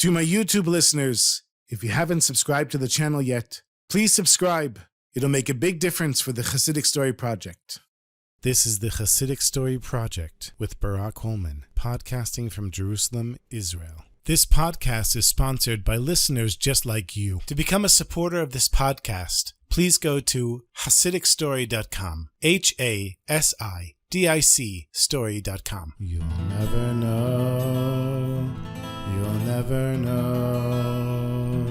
To my YouTube listeners, if you haven't subscribed to the channel yet, please subscribe. It'll make a big difference for the Chassidic Story Project. This is the Chassidic Story Project with Barak Hullman, podcasting from Jerusalem, Israel. This podcast is sponsored by listeners just like you. To become a supporter of this podcast, please go to HasidicStory.com, HASIDIC story.com. You'll never know, you'll never know,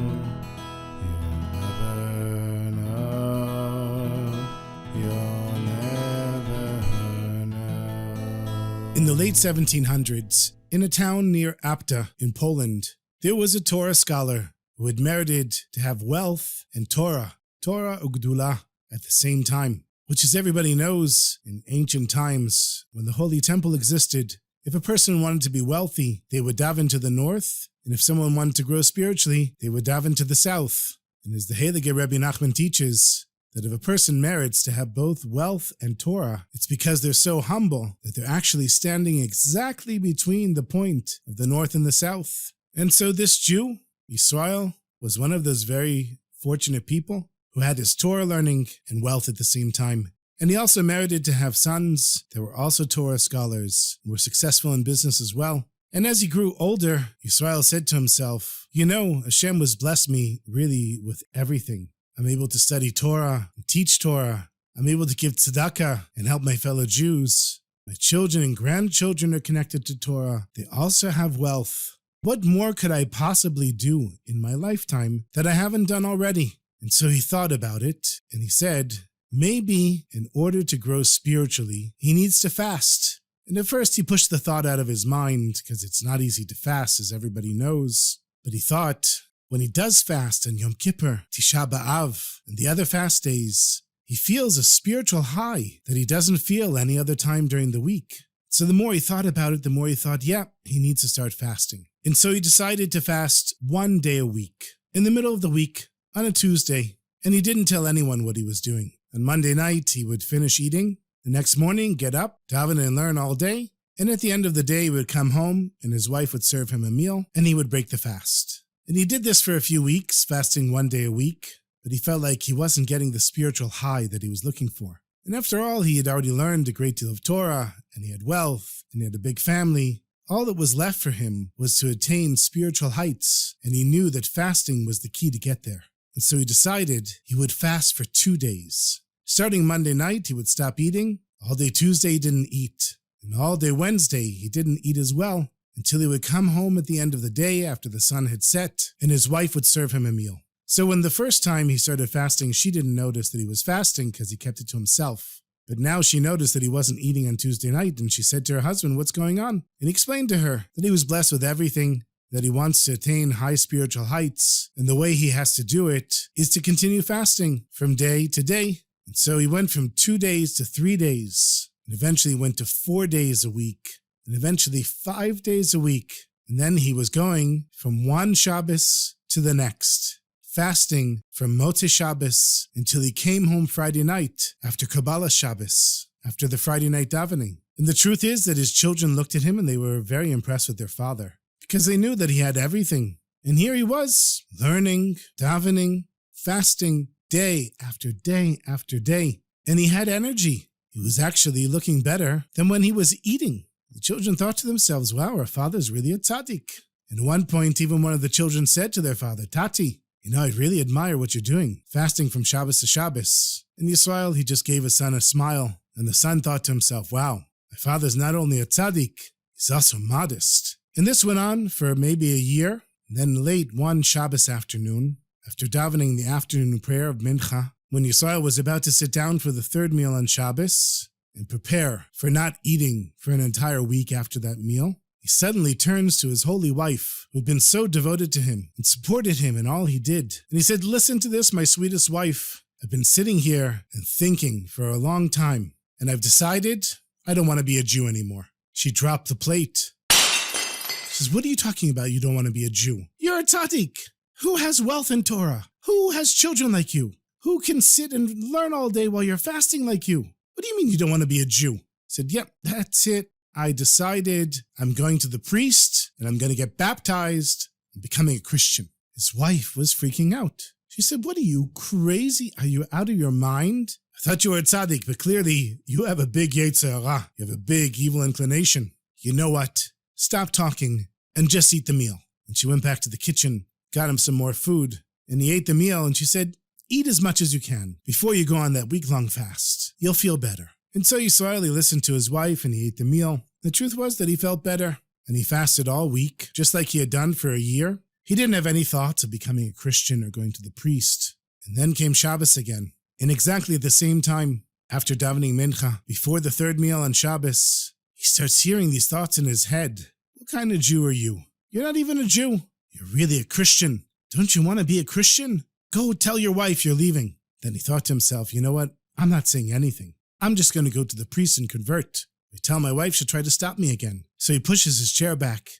you'll never know, you'll never know. In the late 1700s, in a town near Apta in Poland, there was a Torah scholar who had merited to have wealth and Torah Ugdula, at the same time. Which, as everybody knows, in ancient times, when the Holy Temple existed, if a person wanted to be wealthy, they would daven to the north, and if someone wanted to grow spiritually, they would daven to the south. And as the Heilige Rebbe Nachman teaches, that if a person merits to have both wealth and Torah, it's because they're so humble that they're actually standing exactly between the point of the north and the south. And so this Jew, Yisrael, was one of those very fortunate people who had his Torah learning and wealth at the same time. And he also merited to have sons that were also Torah scholars and were successful in business as well. And as he grew older, Yisrael said to himself, Hashem has blessed me really with everything. I'm able to study Torah and teach Torah. I'm able to give tzedakah and help my fellow Jews. My children and grandchildren are connected to Torah. They also have wealth. What more could I possibly do in my lifetime that I haven't done already? And so he thought about it, and he said, maybe in order to grow spiritually, he needs to fast. And at first he pushed the thought out of his mind, because it's not easy to fast, as everybody knows. But he thought, when he does fast on Yom Kippur, Tisha B'Av, and the other fast days, he feels a spiritual high that he doesn't feel any other time during the week. So the more he thought about it, the more he thought, he needs to start fasting. And so he decided to fast 1 day a week, in the middle of the week, on a Tuesday, and he didn't tell anyone what he was doing. On Monday night, he would finish eating. The next morning, get up, daven and learn all day, and at the end of the day, he would come home, and his wife would serve him a meal, and he would break the fast. And he did this for a few weeks, fasting 1 day a week, but he felt like he wasn't getting the spiritual high that he was looking for. And after all, he had already learned a great deal of Torah, and he had wealth, and he had a big family. All that was left for him was to attain spiritual heights, and he knew that fasting was the key to get there. And so he decided he would fast for 2 days. Starting Monday night, he would stop eating. All day Tuesday, he didn't eat. And all day Wednesday, he didn't eat as well, until he would come home at the end of the day after the sun had set, and his wife would serve him a meal. So when the first time he started fasting, she didn't notice that he was fasting because he kept it to himself. But now she noticed that he wasn't eating on Tuesday night, and she said to her husband, "What's going on?" And he explained to her that he was blessed with everything, that he wants to attain high spiritual heights, and the way he has to do it is to continue fasting from day to day. And so he went from 2 days to 3 days, and eventually went to 4 days a week, and eventually 5 days a week. And then he was going from one Shabbos to the next, fasting from Motzei Shabbos until he came home Friday night after Kabbalah Shabbos, after the Friday night davening. And the truth is that his children looked at him and they were very impressed with their father, because they knew that he had everything. And here he was, learning, davening, fasting, day after day after day. And he had energy. He was actually looking better than when he was eating. The children thought to themselves, wow, our father's really a tzaddik. And at one point, even one of the children said to their father, Tati, I really admire what you're doing, fasting from Shabbos to Shabbos. And Yisrael, he just gave his son a smile. And the son thought to himself, wow, my father's not only a tzaddik, he's also modest. And this went on for maybe a year. And then late one Shabbos afternoon, after davening the afternoon prayer of Mincha, when Yisrael was about to sit down for the third meal on Shabbos and prepare for not eating for an entire week after that meal, he suddenly turns to his holy wife, who had been so devoted to him and supported him in all he did. And he said, listen to this, my sweetest wife. I've been sitting here and thinking for a long time, and I've decided I don't want to be a Jew anymore. She dropped the plate. She says, what are you talking about? You don't want to be a Jew? You're a tzaddik. Who has wealth and Torah? Who has children like you? Who can sit and learn all day while you're fasting like you? What do you mean you don't want to be a Jew? I said, yep, that's it. I decided I'm going to the priest and I'm going to get baptized I'm becoming a Christian. His wife was freaking out. She said, what are you, crazy? Are you out of your mind? I thought you were a tzaddik, but clearly you have a big yetzer hara. You have a big evil inclination. You know what? Stop talking and just eat the meal. And she went back to the kitchen, got him some more food, and he ate the meal, and she said, eat as much as you can before you go on that week-long fast. You'll feel better. And so Yisrael listened to his wife, and he ate the meal. The truth was that he felt better, and he fasted all week, just like he had done for a year. He didn't have any thoughts of becoming a Christian or going to the priest. And then came Shabbos again. And exactly at the same time, after davening mincha, before the third meal on Shabbos, he starts hearing these thoughts in his head. What kind of Jew are you? You're not even a Jew. You're really a Christian. Don't you want to be a Christian? Go tell your wife you're leaving. Then he thought to himself, you know what? I'm not saying anything. I'm just going to go to the priest and convert. I tell my wife she'll try to stop me again. So he pushes his chair back.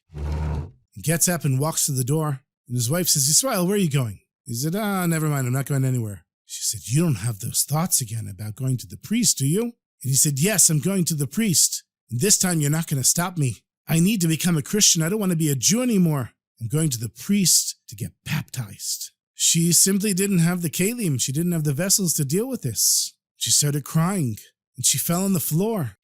He gets up and walks to the door. And his wife says, Yisrael, where are you going? He said, never mind. I'm not going anywhere. She said, you don't have those thoughts again about going to the priest, do you? And he said, yes, I'm going to the priest. And this time you're not going to stop me. I need to become a Christian. I don't want to be a Jew anymore. I'm going to the priest to get baptized. She simply didn't have the kelim. She didn't have the vessels to deal with this. She started crying, and she fell on the floor.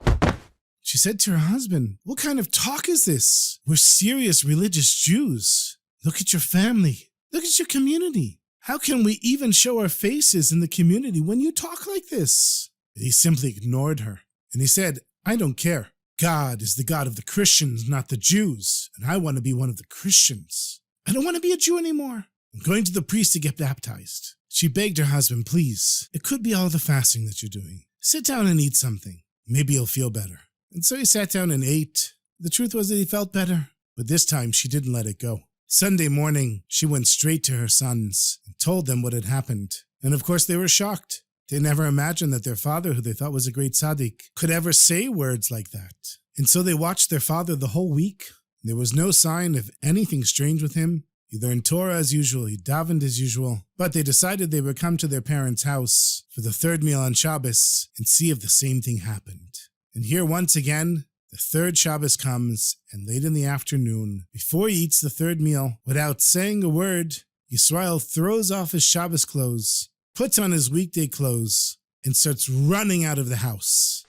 She said to her husband, what kind of talk is this? We're serious religious Jews. Look at your family. Look at your community. How can we even show our faces in the community when you talk like this? And he simply ignored her, and he said, I don't care. God is the God of the Christians, not the Jews, and I want to be one of the Christians. I don't want to be a Jew anymore. I'm going to the priest to get baptized. She begged her husband, please, it could be all the fasting that you're doing. Sit down and eat something. Maybe you'll feel better. And so he sat down and ate. The truth was that he felt better, but this time she didn't let it go. Sunday morning, she went straight to her sons and told them what had happened. And of course they were shocked. They never imagined that their father, who they thought was a great tzaddik, could ever say words like that. And so they watched their father the whole week. There was no sign of anything strange with him. He learned Torah as usual, he davened as usual, but they decided they would come to their parents' house for the third meal on Shabbos and see if the same thing happened. And here once again, the third Shabbos comes, and late in the afternoon, before he eats the third meal, without saying a word, Yisrael throws off his Shabbos clothes, puts on his weekday clothes, and starts running out of the house.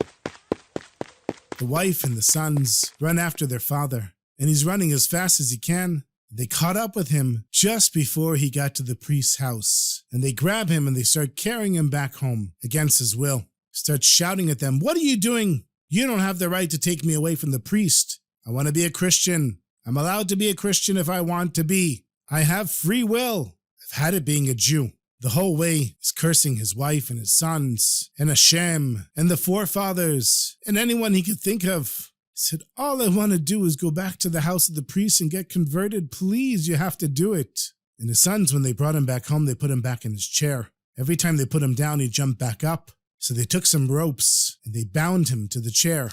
The wife and the sons run after their father, and he's running as fast as he can. They caught up with him just before he got to the priest's house, and they grab him and they start carrying him back home against his will. Start shouting at them, what are you doing? You don't have the right to take me away from the priest. I want to be a Christian. I'm allowed to be a Christian if I want to be. I have free will. I've had it being a Jew. The whole way he's cursing his wife and his sons, and Hashem, and the forefathers, and anyone he could think of. He said, all I want to do is go back to the house of the priest and get converted. Please, you have to do it. And his sons, when they brought him back home, they put him back in his chair. Every time they put him down, he jumped back up. So they took some ropes and they bound him to the chair.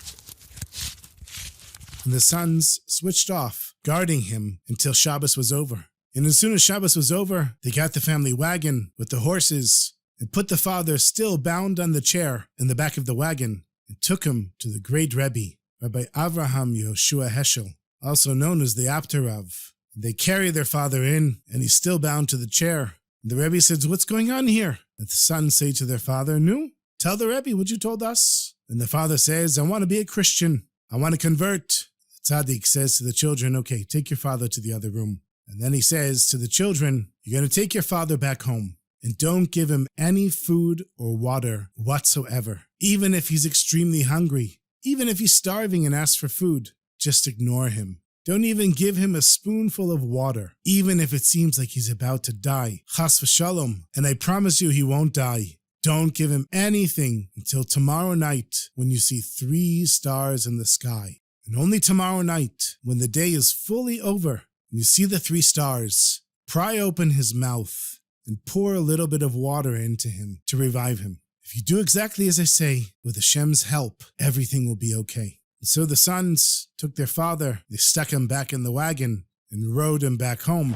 And the sons switched off, guarding him until Shabbos was over. And as soon as Shabbos was over, they got the family wagon with the horses and put the father still bound on the chair in the back of the wagon and took him to the great Rebbe, Rabbi Avraham Yehoshua Heschel, also known as the Apterav. They carry their father in, and he's still bound to the chair. And the Rebbe says, what's going on here? And the sons say to their father, no, tell the Rebbe what you told us. And the father says, I want to be a Christian. I want to convert. The tzaddik says to the children, okay, take your father to the other room. And then he says to the children, you're going to take your father back home and don't give him any food or water whatsoever. Even if he's extremely hungry, even if he's starving and asks for food, just ignore him. Don't even give him a spoonful of water, even if it seems like he's about to die. Chas v'shalom. And I promise you he won't die. Don't give him anything until tomorrow night when you see 3 stars in the sky. And only tomorrow night, when the day is fully over, and you see the 3 stars, pry open his mouth and pour a little bit of water into him to revive him. If you do exactly as I say, with Hashem's help, everything will be okay. And so the sons took their father, they stuck him back in the wagon and rode him back home.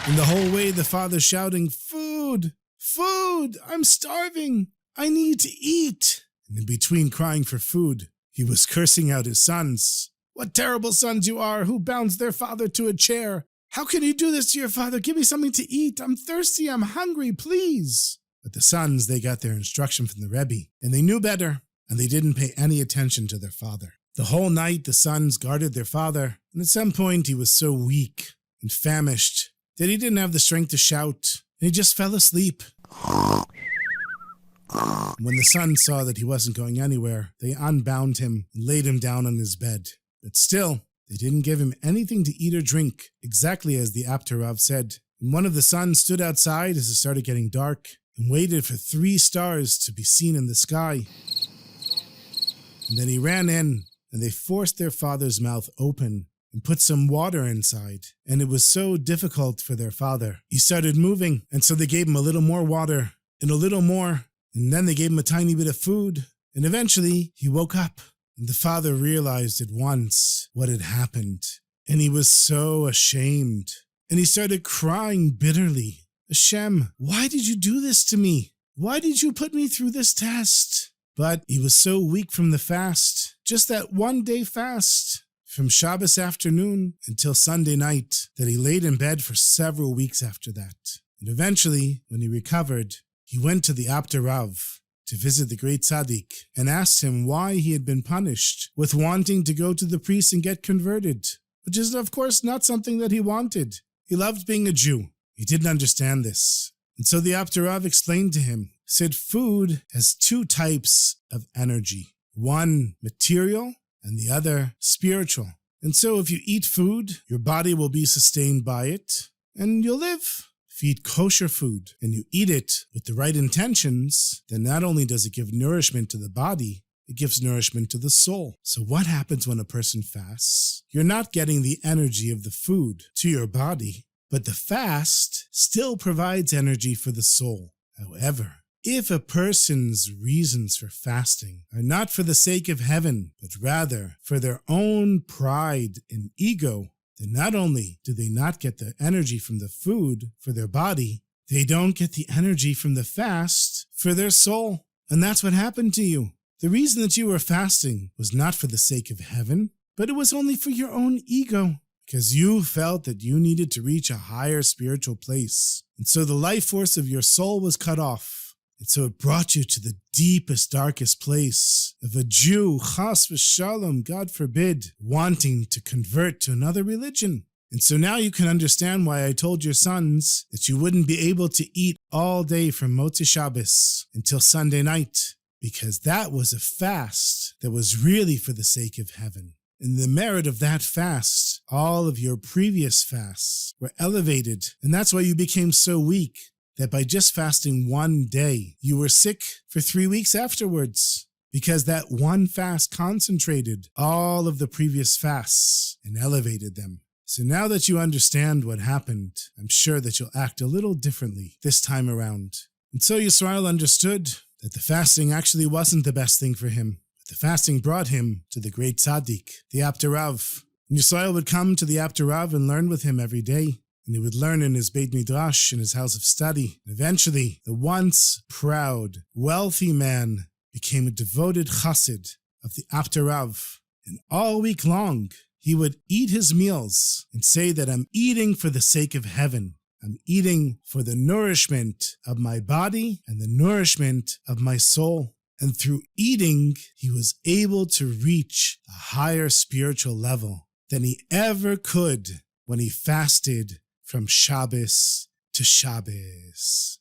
And the whole way the father shouting, food, food, I'm starving, I need to eat. And in between crying for food, he was cursing out his sons. What terrible sons you are, who bounds their father to a chair. How can you do this to your father? Give me something to eat. I'm thirsty. I'm hungry, please. But the sons, they got their instruction from the Rebbe, and they knew better, and they didn't pay any attention to their father. The whole night, the sons guarded their father, and at some point he was so weak and famished that he didn't have the strength to shout, and he just fell asleep. When the sons saw that he wasn't going anywhere, they unbound him and laid him down on his bed. But still, they didn't give him anything to eat or drink, exactly as the Apterav said. And one of the sons stood outside as it started getting dark and waited for 3 stars to be seen in the sky. And then he ran in, and they forced their father's mouth open and put some water inside. And it was so difficult for their father. He started moving, and so they gave him a little more water and a little more. And then they gave him a tiny bit of food. And eventually, he woke up. And the father realized at once what had happened. And he was so ashamed. And he started crying bitterly. Hashem, why did you do this to me? Why did you put me through this test? But he was so weak from the fast, just that 1-day fast, from Shabbos afternoon until Sunday night, that he laid in bed for several weeks after that. And eventually, when he recovered, he went to the Apterav to visit the great tzaddik and asked him why he had been punished with wanting to go to the priest and get converted, which is, of course, not something that he wanted. He loved being a Jew. He didn't understand this. And so the Apterav explained to him, said food has 2 types of energy, one material and the other spiritual. And so if you eat food, your body will be sustained by it and you'll live. If you eat kosher food and you eat it with the right intentions, then not only does it give nourishment to the body, it gives nourishment to the soul. So what happens when a person fasts? You're not getting the energy of the food to your body, but the fast still provides energy for the soul. However, if a person's reasons for fasting are not for the sake of heaven, but rather for their own pride and ego, then not only do they not get the energy from the food for their body, they don't get the energy from the fast for their soul. And that's what happened to you. The reason that you were fasting was not for the sake of heaven, but it was only for your own ego, because you felt that you needed to reach a higher spiritual place. And so the life force of your soul was cut off. And so it brought you to the deepest, darkest place of a Jew, chas v'shalom, God forbid, wanting to convert to another religion. And so now you can understand why I told your sons that you wouldn't be able to eat all day from Motzei Shabbos until Sunday night, because that was a fast that was really for the sake of heaven. In the merit of that fast, all of your previous fasts were elevated, and that's why you became so weak that by just fasting 1 day, you were sick for 3 weeks afterwards, because that one fast concentrated all of the previous fasts and elevated them. So now that you understand what happened, I'm sure that you'll act a little differently this time around. And so Yisrael understood that the fasting actually wasn't the best thing for him. The fasting brought him to the great tzaddik, the Apterav. And Yisrael would come to the Apterav and learn with him every day. And he would learn in his Beit Midrash, in his house of study. And eventually, the once proud, wealthy man became a devoted chassid of the Apterav. And all week long, he would eat his meals and say that I'm eating for the sake of heaven. I'm eating for the nourishment of my body and the nourishment of my soul. And through eating, he was able to reach a higher spiritual level than he ever could when he fasted from Shabbos to Shabbos.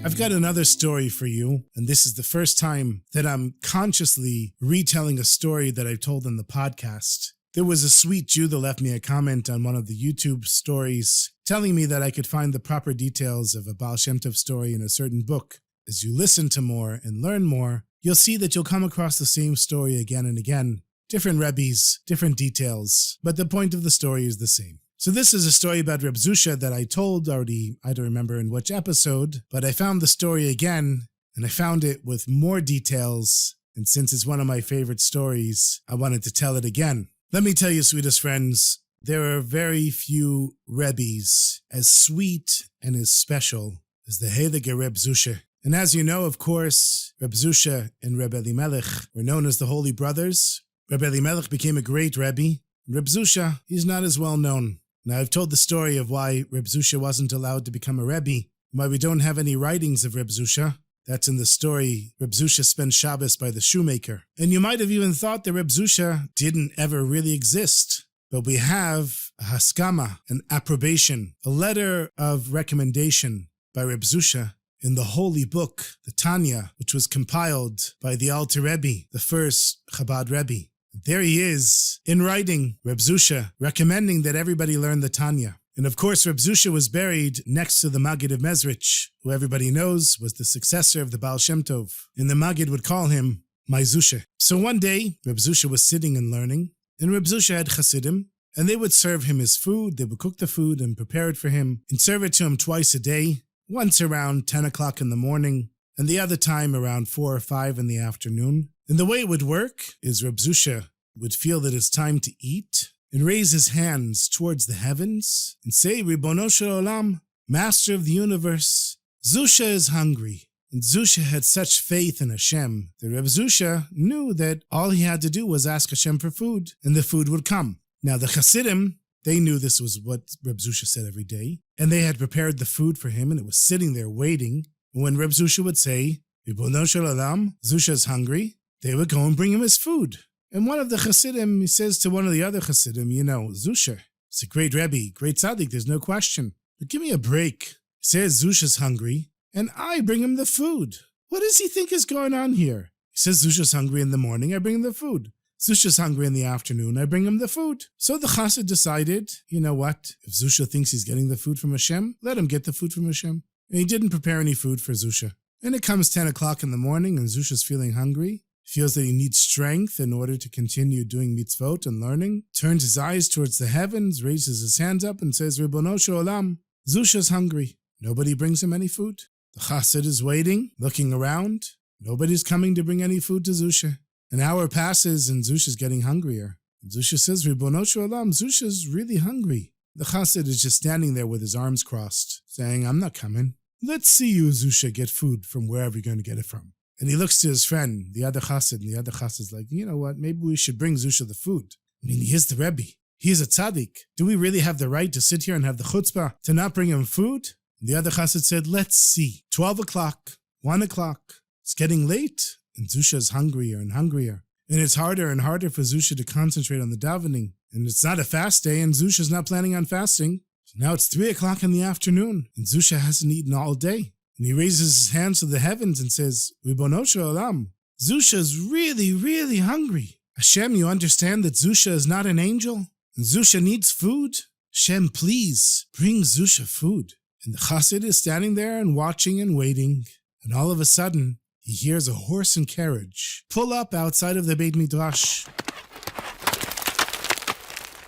I've got another story for you, and this is the first time that I'm consciously retelling a story that I told in the podcast. There was a sweet Jew that left me a comment on one of the YouTube stories telling me that I could find the proper details of a Baal Shem Tov story in a certain book. As you listen to more and learn more, you'll see that you'll come across the same story again and again. Different Rebbes, different details, but the point of the story is the same. So this is a story about Reb Zusha that I told already, I don't remember in which episode, but I found the story again, and I found it with more details, and since it's one of my favorite stories, I wanted to tell it again. Let me tell you, sweetest friends, there are very few Rebbes as sweet and as special as the heilige Reb Zusha. And as you know, of course, Reb Zusha and Reb Elimelech were known as the Holy Brothers. Reb Elimelech became a great Rebbe. Reb Zusha, he's not as well known. Now, I've told the story of why Reb Zusha wasn't allowed to become a Rebbe, why we don't have any writings of Reb Zusha. That's in the story, Reb Zusha spent Shabbos by the shoemaker. And you might have even thought that Reb Zusha didn't ever really exist. But we have a haskama, an approbation, a letter of recommendation by Reb Zusha in the holy book, the Tanya, which was compiled by the Alter Rebbe, the first Chabad Rebbe. There he is, in writing, Reb Zusha, recommending that everybody learn the Tanya. And of course, Reb Zusha was buried next to the Maggid of Mezrich, who everybody knows was the successor of the Baal Shem Tov. And the Maggid would call him my Zusha. So one day, Reb Zusha was sitting and learning, and Reb Zusha had Chassidim, and they would serve him his food. They would cook the food and prepare it for him, and serve it to him twice a day, once around 10 o'clock in the morning, and the other time around 4 or 5 in the afternoon. And the way it would work is Reb Zusha would feel that it's time to eat, and raise his hands towards the heavens and say, Ribono shel olam, Master of the universe, Zusha is hungry. And Zusha had such faith in Hashem that Reb Zusha knew that all he had to do was ask Hashem for food, and the food would come. Now the Chassidim, they knew this was what Reb Zusha said every day, and they had prepared the food for him, and it was sitting there waiting. And when Reb Zusha would say, Ribono shel olam, Zusha is hungry, they would go and bring him his food. And one of the Chassidim, he says to one of the other Chassidim, Zusha, it's a great Rebbe, great tzaddik, there's no question. But give me a break. He says Zusha's hungry, and I bring him the food. What does he think is going on here? He says Zusha's hungry in the morning, I bring him the food. Zusha's hungry in the afternoon, I bring him the food. So the Chassid decided, you know what? If Zusha thinks he's getting the food from Hashem, let him get the food from Hashem. And he didn't prepare any food for Zusha. And it comes 10 o'clock in the morning, and Zusha's feeling hungry. Feels that he needs strength in order to continue doing mitzvot and learning, turns his eyes towards the heavens, raises his hands up and says, Ribono shel olam, Zusha's hungry. Nobody brings him any food. The Chassid is waiting, looking around. Nobody's coming to bring any food to Zusha. An hour passes and Zusha's getting hungrier. And Zusha says, Ribono shel olam, Zusha's really hungry. The Chassid is just standing there with his arms crossed, saying, I'm not coming. Let's see you, Zusha, get food from wherever you're going to get it from. And he looks to his friend, the other Chassid, and the other Chassid's like, you know what, maybe we should bring Zusha the food. I mean, he is the Rebbe. He is a tzaddik. Do we really have the right to sit here and have the chutzpah to not bring him food? And the other Chassid said, let's see. 12 o'clock, 1 o'clock. It's getting late, and Zusha is hungrier and hungrier. And it's harder and harder for Zusha to concentrate on the davening. And it's not a fast day, and Zusha's not planning on fasting. So now it's 3 o'clock in the afternoon, and Zusha hasn't eaten all day. And he raises his hands to the heavens and says, Ribono shel olam, Zusha's really, really hungry. Hashem, you understand that Zusha is not an angel? And Zusha needs food? Hashem, please, bring Zusha food. And the Chassid is standing there and watching and waiting. And all of a sudden, he hears a horse and carriage pull up outside of the Beit Midrash.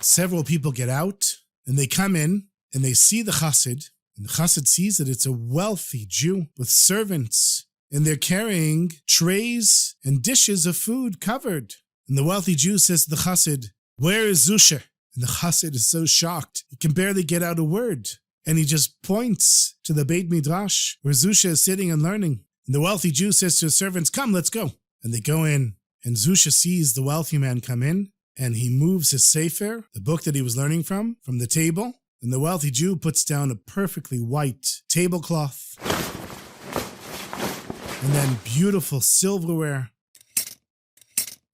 Several people get out, and they come in, and they see the Chassid. And the Chassid sees that it's a wealthy Jew with servants, and they're carrying trays and dishes of food covered. And the wealthy Jew says to the Chassid, where is Zusha? And the Chassid is so shocked, he can barely get out a word. And he just points to the Beit Midrash, where Zusha is sitting and learning. And the wealthy Jew says to his servants, come, let's go. And they go in, and Zusha sees the wealthy man come in, and he moves his sefer, the book that he was learning from the table. And the wealthy Jew puts down a perfectly white tablecloth, and then beautiful silverware,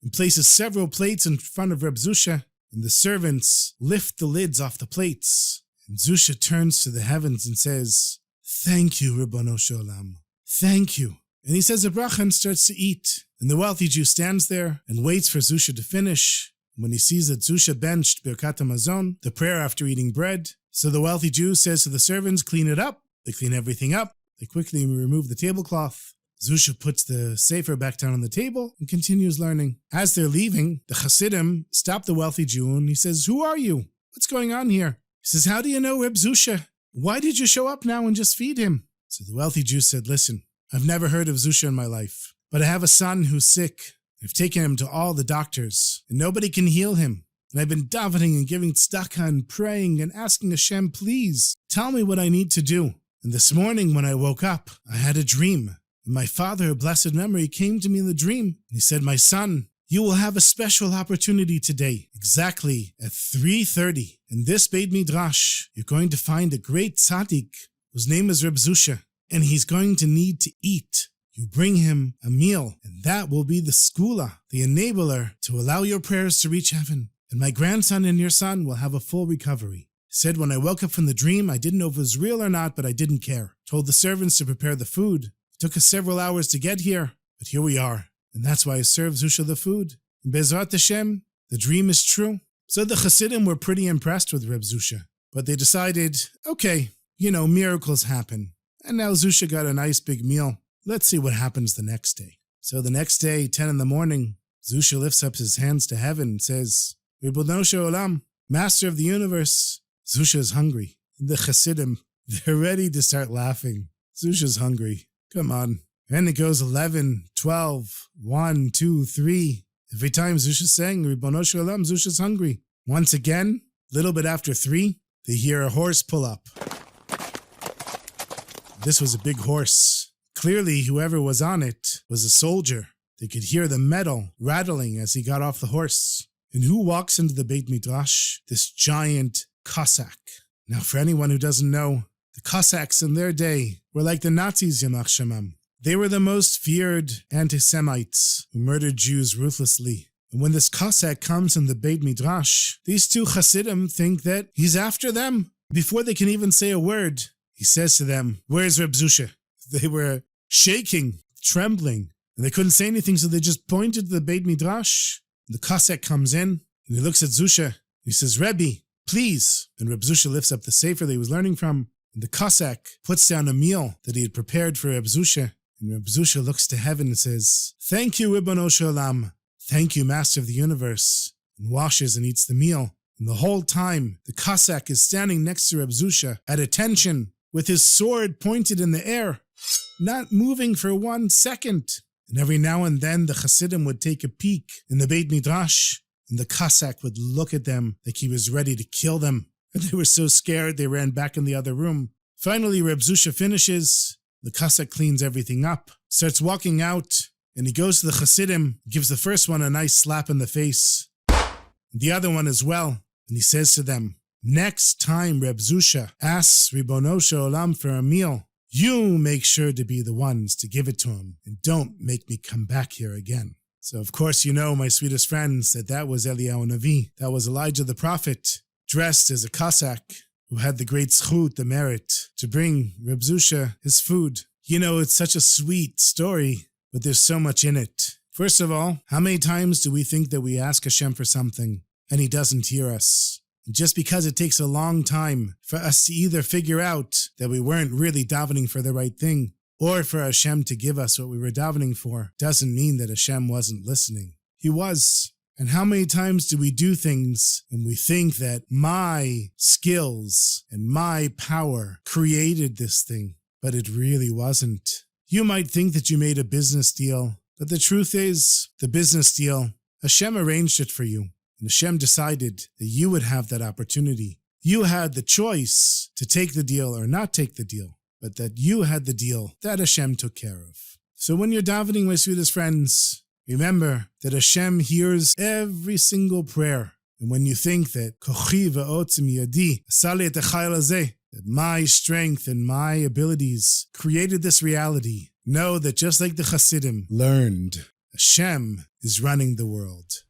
and places several plates in front of Reb Zusha, and the servants lift the lids off the plates. And Zusha turns to the heavens and says, thank you, Ribono shel olam. Thank you. And he says a bracha and starts to eat. And the wealthy Jew stands there and waits for Zusha to finish. When he sees that Zusha benched Birkat HaMazon, the prayer after eating bread, so the wealthy Jew says to the servants, clean it up. They clean everything up. They quickly remove the tablecloth. Zusha puts the sefer back down on the table and continues learning. As they're leaving, the Chassidim stop the wealthy Jew and he says, who are you? What's going on here? He says, how do you know Reb Zusha? Why did you show up now and just feed him? So the wealthy Jew said, listen, I've never heard of Zusha in my life, but I have a son who's sick. I've taken him to all the doctors, and nobody can heal him. and I've been davening and giving tzedakah and praying and asking Hashem, please, tell me what I need to do. And this morning when I woke up, I had a dream. And my father, of blessed memory, came to me in the dream. And he said, my son, you will have a special opportunity today, exactly at 3:30. In this Beit Midrash, you're going to find a great tzaddik whose name is Reb Zusha, and he's going to need to eat. You bring him a meal, and that will be the skula, the enabler to allow your prayers to reach heaven. And my grandson and your son will have a full recovery. He said, when I woke up from the dream, I didn't know if it was real or not, but I didn't care. Told the servants to prepare the food. It took us several hours to get here, but here we are. And that's why I served Zusha the food. And Bezrat Hashem, the dream is true. So the Chassidim were pretty impressed with Reb Zusha. But they decided, okay, miracles happen. And now Zusha got a nice big meal. Let's see what happens the next day. So the next day, 10 in the morning, Zusha lifts up his hands to heaven and says, Ribono shel olam, Master of the universe, Zusha is hungry. The Chassidim, they're ready to start laughing. Zusha's hungry. Come on. And it goes 11, 12, 1, 2, 3. Every time Zusha's saying, Ribono shel olam, Zusha's hungry. Once again, a little bit after 3, they hear a horse pull up. This was a big horse. Clearly, whoever was on it was a soldier. They could hear the metal rattling as he got off the horse. And who walks into the Beit Midrash? This giant Cossack. Now, for anyone who doesn't know, the Cossacks in their day were like the Nazis, Yamach Shemam. They were the most feared anti-Semites who murdered Jews ruthlessly. And when this Cossack comes in the Beit Midrash, these two Chassidim think that he's after them. Before they can even say a word, he says to them, where's Reb Zusha? They were shaking, trembling, and they couldn't say anything, so they just pointed to the Beit Midrash. And the Cossack comes in, and he looks at Zusha. He says, Rebbe, please. And Reb Zusha lifts up the sefer that he was learning from. And the Cossack puts down a meal that he had prepared for Reb Zusha. And Reb Zusha looks to heaven and says, thank you, Ribono shel olam. Thank you, Master of the universe. And washes and eats the meal. And the whole time, the Cossack is standing next to Reb Zusha at attention, with his sword pointed in the air, not moving for 1 second. And every now and then the Chassidim would take a peek in the Beit Midrash, and the Cossack would look at them like he was ready to kill them. And they were so scared they ran back in the other room. Finally, Reb Zusha finishes. The Cossack cleans everything up, starts walking out, and he goes to the Chassidim, gives the first one a nice slap in the face, and the other one as well, and he says to them, next time Reb Zusha asks Ribono shel olam for a meal, you make sure to be the ones to give it to him, and don't make me come back here again. So of course you know, my sweetest friends, that was Eliyahu Navi, that was Elijah the prophet, dressed as a Cossack, who had the great zchut, the merit, to bring Reb Zusha his food. It's such a sweet story, but there's so much in it. First of all, how many times do we think that we ask Hashem for something, and he doesn't hear us? Just because it takes a long time for us to either figure out that we weren't really davening for the right thing, or for Hashem to give us what we were davening for, doesn't mean that Hashem wasn't listening. He was. And how many times do we do things and we think that my skills and my power created this thing, but it really wasn't? You might think that you made a business deal, but the truth is, the business deal, Hashem arranged it for you. And Hashem decided that you would have that opportunity. You had the choice to take the deal or not take the deal, but that you had the deal that Hashem took care of. So when you're davening, my sweetest friends, remember that Hashem hears every single prayer. And when you think that kochi ve'otzim yadi asali et hachayil hazeh, that my strength and my abilities created this reality, know that just like the Chassidim learned, Hashem is running the world.